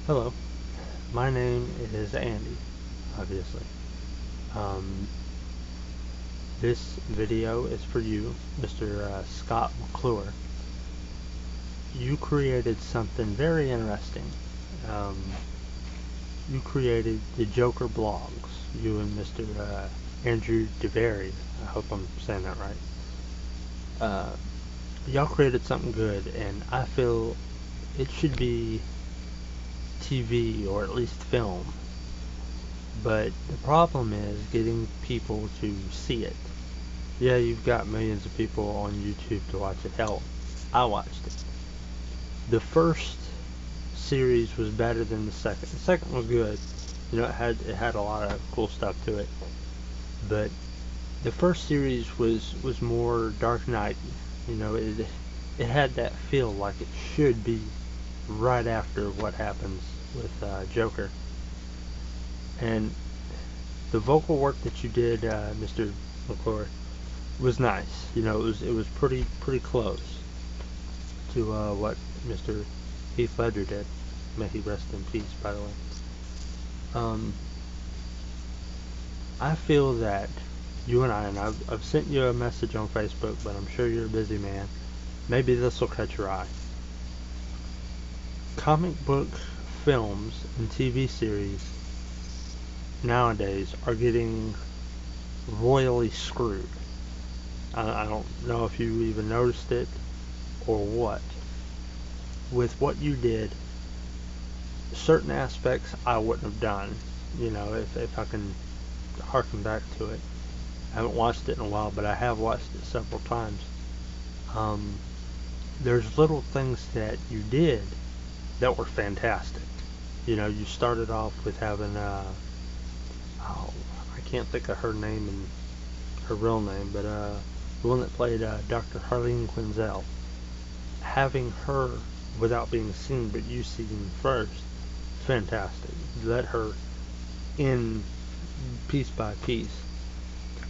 Hello, my name is Andy, obviously. Um, this video is for you, Mr. Scott McClure. You created something very interesting. Um, you created the Joker blogs, you and Mr. Andrew DeVary. I hope I'm saying that right. Uh, y'all created something good, and I feel it should be TV or at least film. But the problem is getting people to see it. Yeah, you've got millions of people on YouTube to watch it. Hell, I watched it. The first series was better than the second. The second was good. You know, it had a lot of cool stuff to it. But the first series was more Dark Knight. You know, it had that feel like it should be right after what happens with Joker. And the vocal work that you did, Mr. McClure, was nice. You know, it was pretty close to what Mr. Heath Ledger did. May he rest in peace, by the way. Um, I feel that you and I've sent you a message on Facebook, but I'm sure you're a busy man. Maybe this will catch your eye. Comic book films and TV series nowadays are getting royally screwed. I don't know if you even noticed it or what. With what you did, certain aspects I wouldn't have done. You know, if I can harken back to it. I haven't watched it in a while, but I have watched it several times. Um, there's little things that you did that were fantastic. You know, you started off with having, oh, I can't think of her name and her real name, but the one that played Dr. Harleen Quinzel. Having her without being seen, but you seeing first, fantastic. Let her in piece by piece.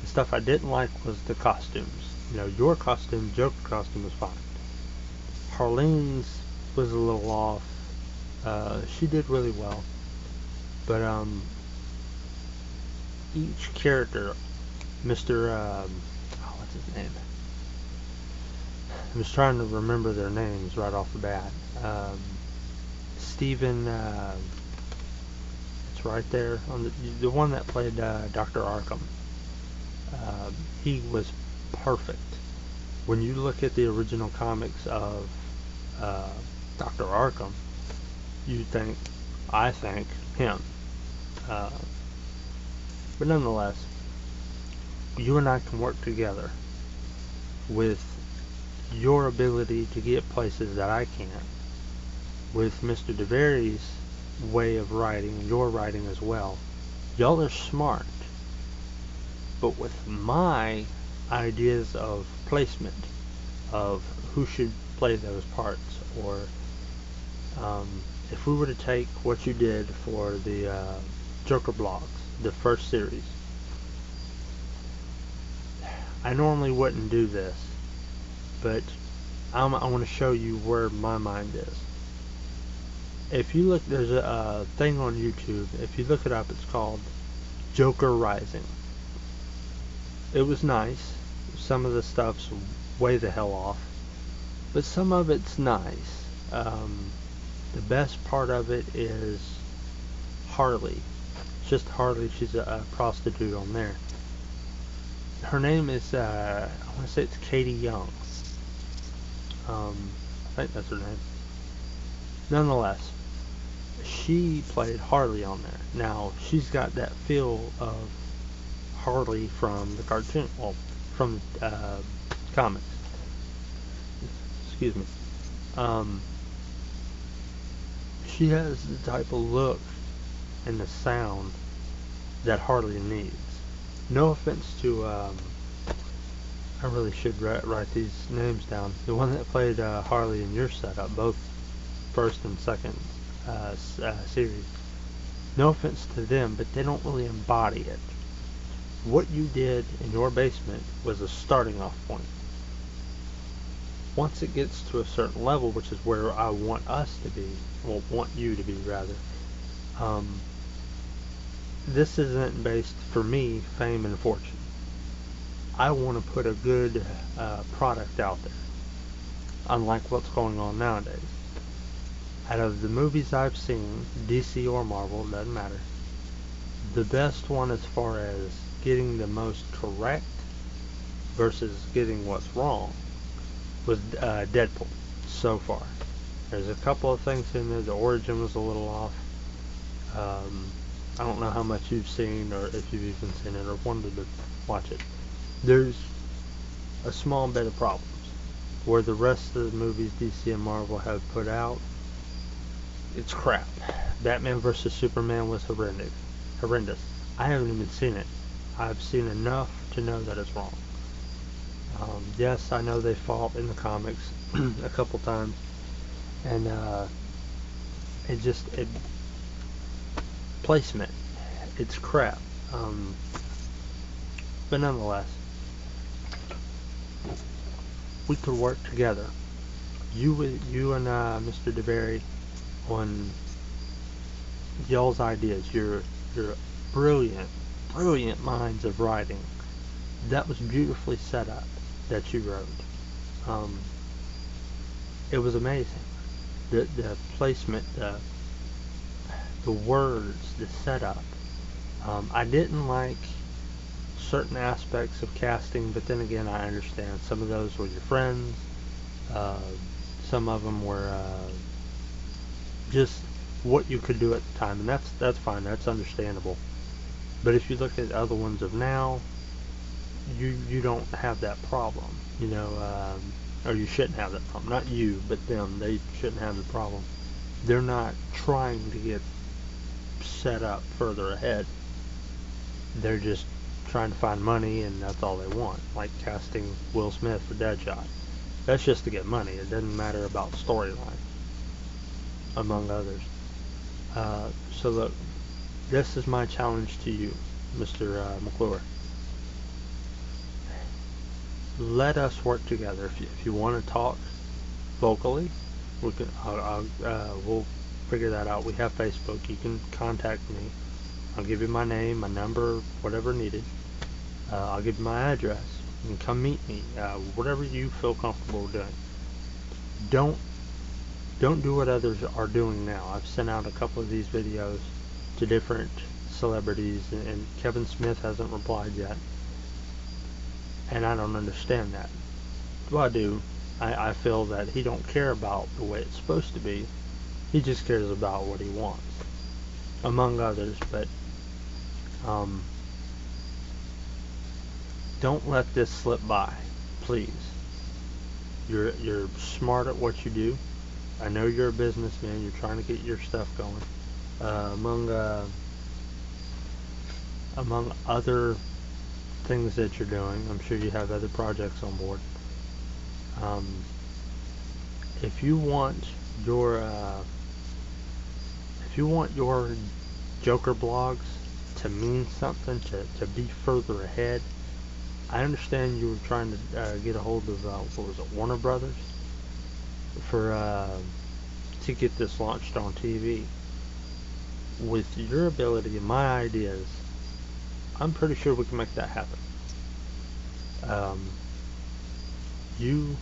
The stuff I didn't like was the costumes. You know, your costume, Joker costume, was fine. Harleen's was a little off. She did really well, but each character, Mr. What's his name? I was trying to remember their names right off the bat. Stephen, it's right there on the one that played Dr. Arkham. He was perfect. When you look at the original comics of Dr. Arkham, I think him. Uh, but nonetheless, you and I can work together with your ability to get places that I can't, with Mr. DeVary's way of writing, your writing as well. Y'all are smart, but with my ideas of placement, of who should play those parts, or if we were to take what you did for the Joker blogs, the first series, I normally wouldn't do this, but I want to show you where my mind is. If you look, there's a thing on YouTube, if you look it up, it's called Joker Rising. It was nice. Some of the stuff's way the hell off, but some of it's nice. The best part of it is Harley. It's just Harley. She's a prostitute on there. Her name is, I want to say it's Katie Young. I think that's her name. Nonetheless, she played Harley on there. Now, she's got that feel of Harley from the cartoon, well, from comics. Excuse me. She has the type of look and the sound that Harley needs. No offense to, I really should write these names down. The one that played Harley in your setup, both first and second series. No offense to them, but they don't really embody it. What you did in your basement was a starting off point. once it gets to a certain level, which is where I want us to be, well, want you to be rather, um, this isn't based, for me, fame and fortune. I want to put a good product out there, unlike what's going on nowadays. Out of the movies I've seen, DC or Marvel, doesn't matter, the best one as far as getting the most correct versus getting what's wrong was Deadpool so far. There's a couple of things in there. The origin was a little off. I don't know how much you've seen or if you've even seen it or wanted to watch it. There's a small bit of problems where the rest of the movies DC and Marvel have put out, it's crap. Batman vs. Superman was horrendous. I haven't even seen it. I've seen enough to know that it's wrong. Yes, I know they fought in the comics a couple times, and placement, it's crap. But nonetheless, we could work together. You and Mr. DeBerry on y'all's ideas. You're brilliant minds of writing. That was beautifully set up that you wrote. It was amazing. The placement, the words, the setup. I didn't like certain aspects of casting, but then again, I understand some of those were your friends. Some of them were just what you could do at the time, and that's fine. That's understandable. But if you look at other ones of now, you don't have that problem, you know, or you shouldn't have that problem. Not you, but them. They shouldn't have the problem. They're not trying to get set up further ahead. They're just trying to find money, and that's all they want. Like casting Will Smith for Deadshot. That's just to get money. It doesn't matter about storyline, among others. So look, this is my challenge to you, Mr. McClure. Let us work together. If you want to talk vocally, we can. We'll figure that out. We have Facebook. You can contact me. I'll give you my name, my number, whatever needed. I'll give you my address. You can come meet me. Whatever you feel comfortable doing. Don't do what others are doing now. I've sent out a couple of these videos to different celebrities, and Kevin Smith hasn't replied yet. And I don't understand that. Well, I do. I feel that he don't care about the way it's supposed to be. He just cares about what he wants, among others. But don't let this slip by, please. You're smart at what you do. I know you're a businessman. You're trying to get your stuff going. Among other things that you're doing, I'm sure you have other projects on board. If you want your Joker blogs to mean something, to be further ahead, I understand you were trying to get a hold of what was it, Warner Brothers, for to get this launched on TV. With your ability and my ideas, I'm pretty sure we can make that happen. You,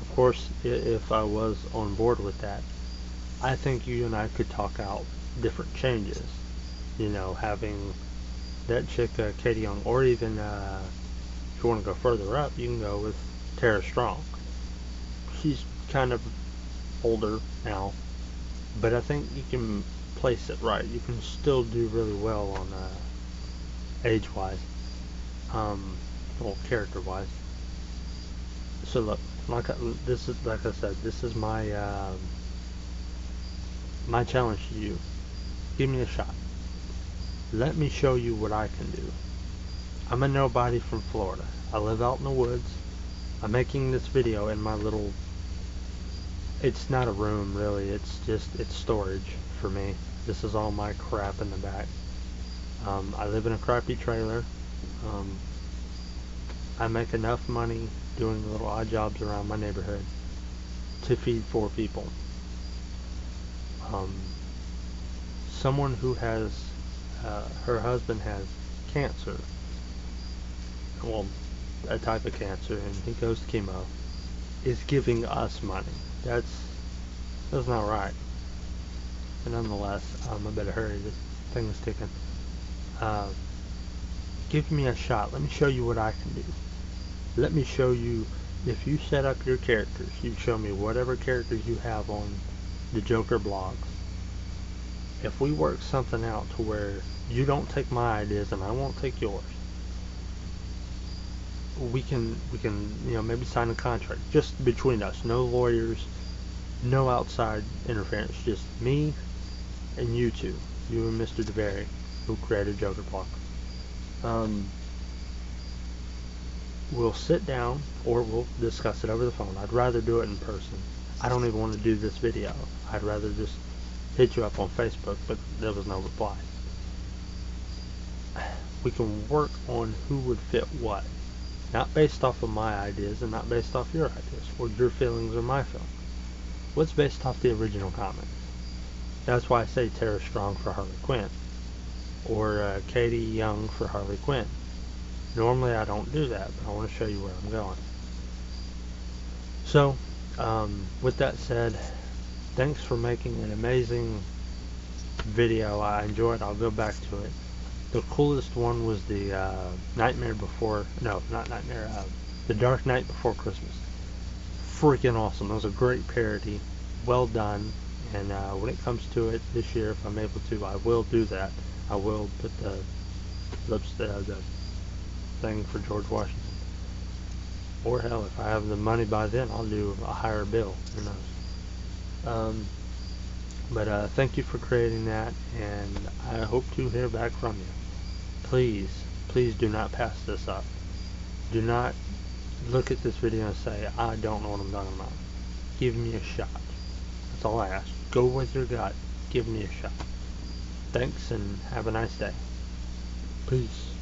of course, if I was on board with that, I think you and I could talk out different changes. You know, having that chick, Katie Young, or even if you want to go further up, you can go with Tara Strong. She's kind of older now, but I think you can place it right. You can still do really well on age-wise, well, character-wise. So look, like I said, this is my my challenge to you. Give me a shot. Let me show you what I can do. I'm a nobody from Florida. I live out in the woods. I'm making this video in my little, it's not a room really, it's storage for me. This is all my crap in the back. I live in a crappy trailer. I make enough money doing little odd jobs around my neighborhood to feed 4 people. Someone who has, her husband has cancer, well, a type of cancer, and he goes to chemo, is giving us money. That's not right. But nonetheless, I better hurry. This thing is ticking. Give me a shot. Let me show you what I can do. Let me show you. If you set up your characters, you show me whatever characters you have on the Joker blogs. If we work something out to where you don't take my ideas and I won't take yours, we can maybe sign a contract just between us. No lawyers, no outside interference. Just me and you two, you and Mr. DeBerry, who created Joker blog. We'll sit down, or we'll discuss it over the phone. I'd rather do it in person. I don't even want to do this video. I'd rather just hit you up on Facebook, but there was no reply. We can work on who would fit what. Not based off of my ideas and not based off your ideas, or your feelings or my feelings. What's based off the original comics? That's why I say Tara Strong for Harley Quinn, or Katie Young for Harley Quinn. Normally I don't do that, but I want to show you where I'm going. So, with that said, thanks for making an amazing video. I enjoyed it. I'll go back to it. The coolest one was the The Dark Knight Before Christmas. Freaking awesome. It was a great parody. Well done. And when it comes to it this year, if I'm able to, I will do that. I will put the thing for George Washington. Or hell, if I have the money by then, I'll do a higher bill. Who knows? But thank you for creating that, and I hope to hear back from you. Please, please do not pass this up. Do not look at this video and say, I don't know what I'm talking about. Give me a shot. That's all I ask. Go with your gut. Give me a shot. Thanks, and have a nice day. Peace.